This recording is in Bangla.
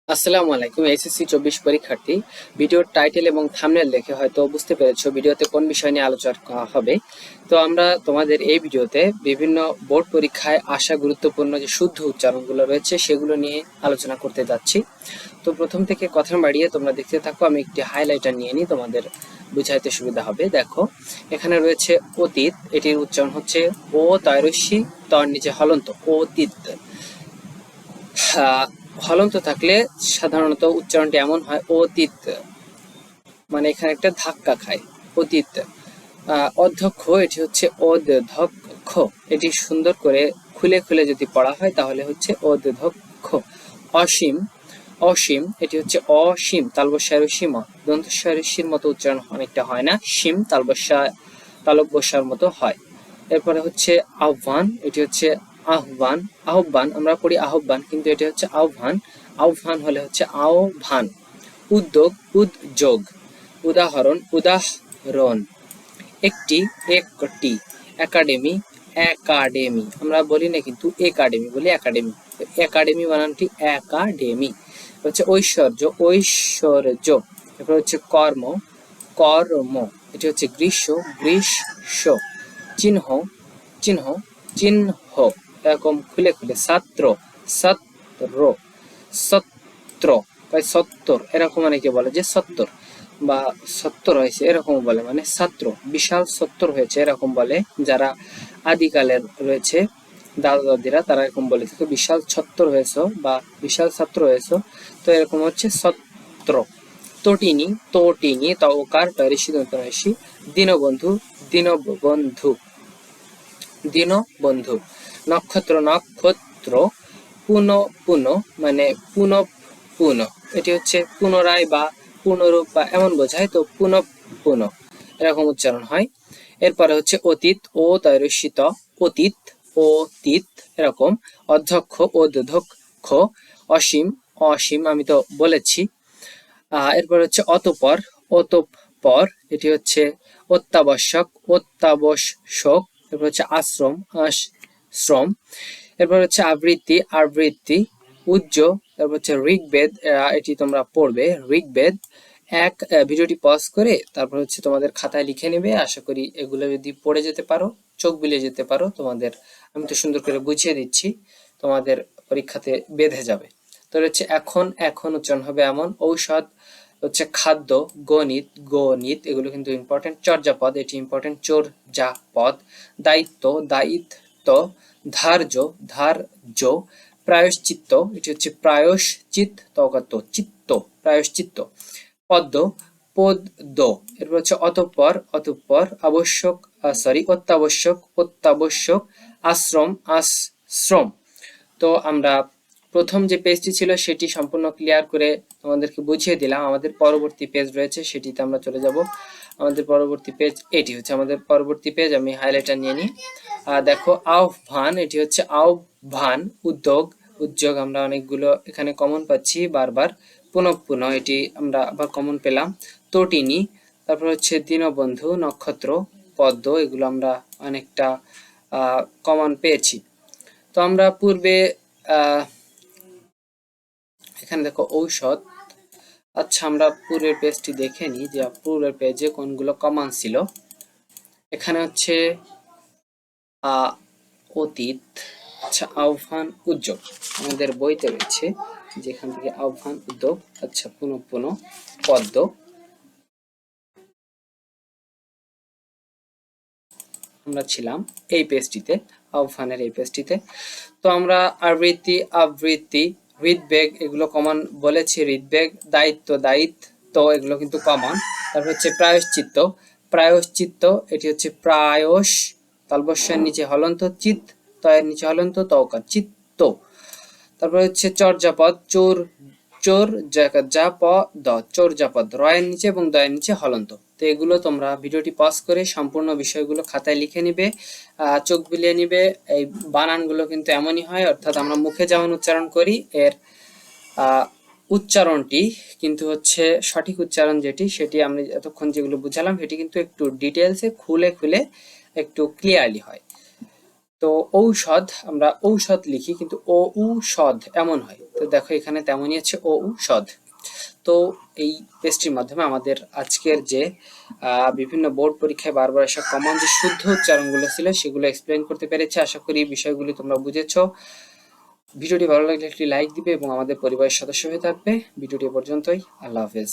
আসসালামু আলাইকুম। এসএসসি 24 পরীক্ষার্থী, ভিডিওর টাইটেল এবং থাম্বনেল দেখে হয়তো বুঝতে পেরেছো ভিডিওতে কোন বিষয় নিয়ে আলোচনা করা হবে। তো আমরা তোমাদের এই ভিডিওতে বিভিন্ন বোর্ড পরীক্ষায় আসা গুরুত্বপূর্ণ যে শুদ্ধ উচ্চারণগুলো রয়েছে সেগুলো নিয়ে আলোচনা করতে যাচ্ছি। তো প্রথম থেকে কথা বাড়িয়ে তোমরা দেখতে থাকো, আমি একটি হাইলাইটার নিয়ে নিই, তোমাদের বুঝাইতে সুবিধা হবে। দেখো, এখানে রয়েছে অতীত, এটির উচ্চারণ হচ্ছে ও তয়রস্যি তর নিচে হলন্ত, অতীত। হলন্ত থাকলে সাধারণত উচ্চারণটি এমন হয় অতীত, মানে এখানে একটা ধাক্কা খায়, অতীত। অধ্যক্ষ, এটি হচ্ছে অধ্যক্ষ, এটি সুন্দর করে খুলে খুলে যদি পড়া হয় তাহলে হচ্ছে অধ্যক্ষ। অসীম, অসীম, এটি হচ্ছে অসীম, তালবস্যার সীম, দন্তস্বরের মতো উচ্চারণ অনেকটা হয় না, সীম তালব বসার মতো হয়। এরপরে হচ্ছে আহ্বান, এটি হচ্ছে আহ্বান, আহ্বান আমরা পড়ি আহ্বান, কিন্তু এটি হচ্ছে আহ্বান, আহ্বান হলে হচ্ছে আহ্বান। উদ্যোগ, উদ্যোগ। উদাহরণ, উদাহরণ। একটি, একটি। একাডেমি, একাডেমি, আমরা বলি না কিন্তু একাডেমি বলি, একাডেমি, একাডেমি বানানটি একাডেমি। হচ্ছে ঐশ্বর্য, ঐশ্বর্য। এরপর হচ্ছে কর্ম, কর্ম, এটি হচ্ছে গ্রীষ্ম, গ্রীষ্ম। চিহ্ন, চিহ্ন, চিহ্ন, এরকম খুলে খুলে। ছাত্র, ছাত্র, সত্র, তাই 70, এরকম অনেকে বলে যে 70 বা 70 হয়েছে এরকম বলে, মানে ছাত্র, বিশাল 70 হয়েছে এরকম বলে যারা আদিকালের রয়েছে, দাদা দাদিরা, তারা এরকম বলে থাকে বিশাল 76 হয়েছে বা বিশাল ছাত্র হয়েছে, তো এরকম হচ্ছে সত্র। তটিনী, তটিনী, তওকার ঋষি দন্ত ঋষি। দীনবন্ধু, দীনবন্ধু, দীনবন্ধু। নক্ষত্র, নক্ষত্র। পুন, পুন, মানে পুন, পুন, এটি হচ্ছে পুনরায় বা পুনরূপ বা এমন বোঝায়, তো পুন, পুন এরকম উচ্চারণ হয়। এরপরে হচ্ছে অতীত, ও তৈরস্যিত, অতীত, অতীত এরকম। অধ্যক্ষ, অধ্যক্ষ। অসীম, অসীম, আমি তো বলেছি। এরপর হচ্ছে অতঃপর, অতঃপর, এটি হচ্ছে অত্যাবশ্যক, অত্যাবশ্যক। এরপর হচ্ছে আশ্রম, আশ্রম। এরপর হচ্ছে আবৃত্তি, আবৃত্তি। উজ্জ, তারপর হচ্ছে ঋগ্বেদ, এটি তোমরা পড়বে ঋগ্বেদ। ভিডিওটি পজ করে তারপর হচ্ছে তোমাদের খাতায় লিখে নেবে, আশা করি এগুলো যদি পড়ে যেতে পারো, চোখ বুলিয়ে যেতে পারো, তোমাদের আমি তো সুন্দর করে বুঝিয়ে দিচ্ছি, তোমাদের পরীক্ষাতে বেঁধে যাবে। তো হচ্ছে এখন, এখন উচ্চারণ হবে এমন। ঔষধ হচ্ছে খাদ্য। গণিত, গণিত, এগুলো কিন্তু ইম্পর্টেন্ট। চর্যাপদ, এটি ইম্পর্টেন্ট, চর্যাপদ। দায়িত্ব, দায়িত্ব। ধার্য, ধার্য। প্রায়শ্চিত্ত, এটি হচ্ছে প্রায়শ্চিত্ত, চিত্ত, প্রায়শ্চিত্ত। পদ্ম, পদ্ম। এরপর হচ্ছে অতঃপর, অতঃপর। আবশ্যক, অত্যাবশ্যক, অত্যাবশ্যক। আশ্রম, আশ্রম। তো আমরা প্রথম যে পেজটি ছিল সেটি সম্পূর্ণ ক্লিয়ার করে তোমাদেরকে বুঝিয়ে দিলাম। আমাদের পরবর্তী পেজ রয়েছে, সেটিতে আমরা চলে যাব। আমাদের পরবর্তী পেজ এটি হচ্ছে আমাদের পরবর্তী পেজ, আমি হাইলাইটার নিয়ে নিই। দেখো, আহ্বান, এটি হচ্ছে আহ্বান। উদ্যোগ, উদ্যোগ, আমরা অনেকগুলো এখানে কমন পাচ্ছি বারবার। পুনঃ পুনঃ, এটি আমরা আবার কমন পেলাম। তটিনী, তারপর হচ্ছে দীনবন্ধু, নক্ষত্র, পদ্ম, এগুলো আমরা অনেকটা কমন পেয়েছি। তো আমরা পূর্বে এখানে দেখো ঔষধ। আচ্ছা, আমরা পূর্বের পেজটি দেখে নিই যে পূর্বের পেজে কোনগুলো কমন ছিল। এখানে হচ্ছে অতীত, আচ্ছা, আহ্বান, উদ্যোগ আমাদের বইতে রয়েছে, যেখান থেকে আহ্বান, উদ্যোগ, আচ্ছা, পুনঃ পুনঃ, পদ্ম। আমরা ছিলাম এই পেজটিতে, আহ্বানের এই পেজটিতে। তো আমরা আবৃত্তি, আবৃত্তি, ঋদ্বেগ, এগুলো কমন বলেছি, ঋদ্বেগ। দায়িত্ব, দায়িত্ব, এগুলো কিন্তু কমন। তারপর হচ্ছে প্রায়শ্চিত্ত, প্রায়শ্চিত্ত, এটি হচ্ছে প্রায়শ, তালবস্যার নিচে হলন্ত, চিত, তয়ের নিচে হলন্ত, তওকার, চিত্ত। তারপর হচ্ছে চর্যাপদ, চোর, চোর, জাপদ, চর্যাপদ, রয়ের নিচে এবং দয়ের নিচে হলন্ত। তো এগুলো তোমরা ভিডিওটি পজ করে সম্পূর্ণ বিষয়গুলো খাতায় লিখে নিবে, চোখ বুলিয়ে নিবে। এই বানানগুলো কিন্তু এমনই হয়, অর্থাৎ আমরা মুখে যেমন উচ্চারণ করি এর উচ্চারণটি কিন্তু হচ্ছে সঠিক উচ্চারণ যেটি, সেটি আমি এতক্ষণ যেগুলো বুঝালাম সেটি কিন্তু একটু ডিটেলসে খুলে খুলে একটু ক্লিয়ারলি হয়। তো ঔষধ, আমরা ঔষধ লিখি কিন্তু ঔষধ এমন হয়, তো দেখো এখানে তেমনই আছে ঔষধ। তো এই পেজটির মাধ্যমে আমাদের আজকের যে বিভিন্ন বোর্ড পরীক্ষায় বারবার আসা কমন যে শুদ্ধ উচ্চারণগুলো ছিল সেগুলো এক্সপ্লেন করতে পেরেছি। আশা করি বিষয়গুলি তোমরা বুঝেছো। ভিডিওটি ভালো লাগলে একটি লাইক দিবে এবং আমাদের পরিবারের সদস্য হয়ে থাকবে। ভিডিওটি পর্যন্তই। আল্লাহ হাফেজ।